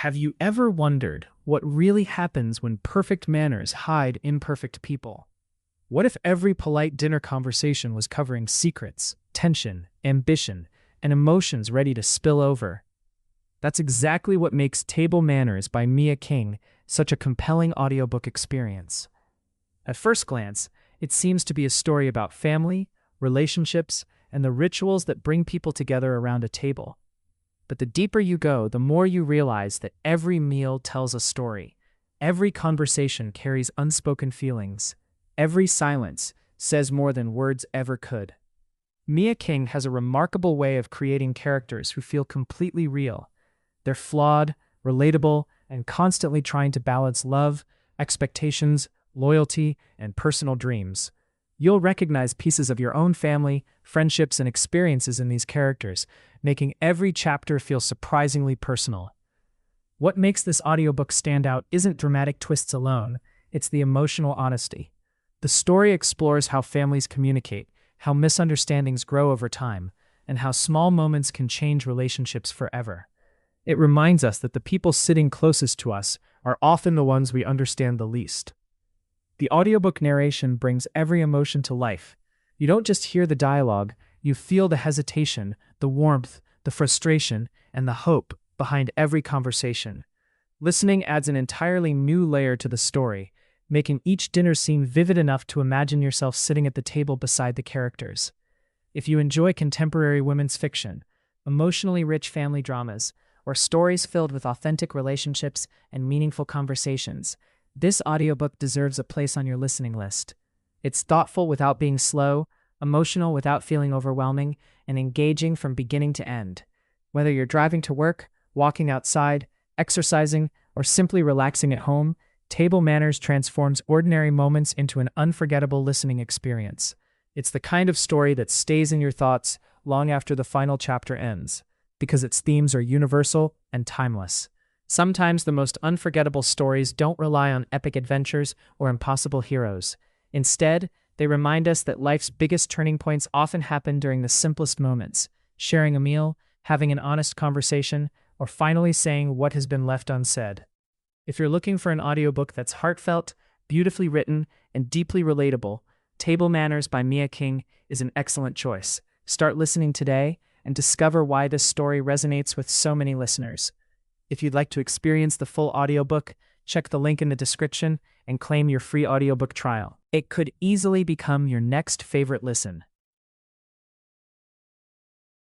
Have you ever wondered what really happens when perfect manners hide imperfect people? What if every polite dinner conversation was covering secrets, tension, ambition, and emotions ready to spill over? That's exactly what makes Table Manners by Mia King such a compelling audiobook experience. At first glance, it seems to be a story about family, relationships, and the rituals that bring people together around a table. But the deeper you go, the more you realize that every meal tells a story. Every conversation carries unspoken feelings. Every silence says more than words ever could. Mia King has a remarkable way of creating characters who feel completely real. They're flawed, relatable, and constantly trying to balance love, expectations, loyalty, and personal dreams. You'll recognize pieces of your own family, friendships, and experiences in these characters, making every chapter feel surprisingly personal. What makes this audiobook stand out isn't dramatic twists alone, it's the emotional honesty. The story explores how families communicate, how misunderstandings grow over time, and how small moments can change relationships forever. It reminds us that the people sitting closest to us are often the ones we understand the least. The audiobook narration brings every emotion to life. You don't just hear the dialogue, you feel the hesitation, the warmth, the frustration, and the hope behind every conversation. Listening adds an entirely new layer to the story, making each dinner scene vivid enough to imagine yourself sitting at the table beside the characters. If you enjoy contemporary women's fiction, emotionally rich family dramas, or stories filled with authentic relationships and meaningful conversations, this audiobook deserves a place on your listening list. It's thoughtful without being slow, emotional without feeling overwhelming, and engaging from beginning to end. Whether you're driving to work, walking outside, exercising, or simply relaxing at home, Table Manners transforms ordinary moments into an unforgettable listening experience. It's the kind of story that stays in your thoughts long after the final chapter ends, because its themes are universal and timeless. Sometimes the most unforgettable stories don't rely on epic adventures or impossible heroes. Instead, they remind us that life's biggest turning points often happen during the simplest moments: sharing a meal, having an honest conversation, or finally saying what has been left unsaid. If you're looking for an audiobook that's heartfelt, beautifully written, and deeply relatable, Table Manners by Mia King is an excellent choice. Start listening today and discover why this story resonates with so many listeners. If you'd like to experience the full audiobook, check the link in the description and claim your free audiobook trial. It could easily become your next favorite listen.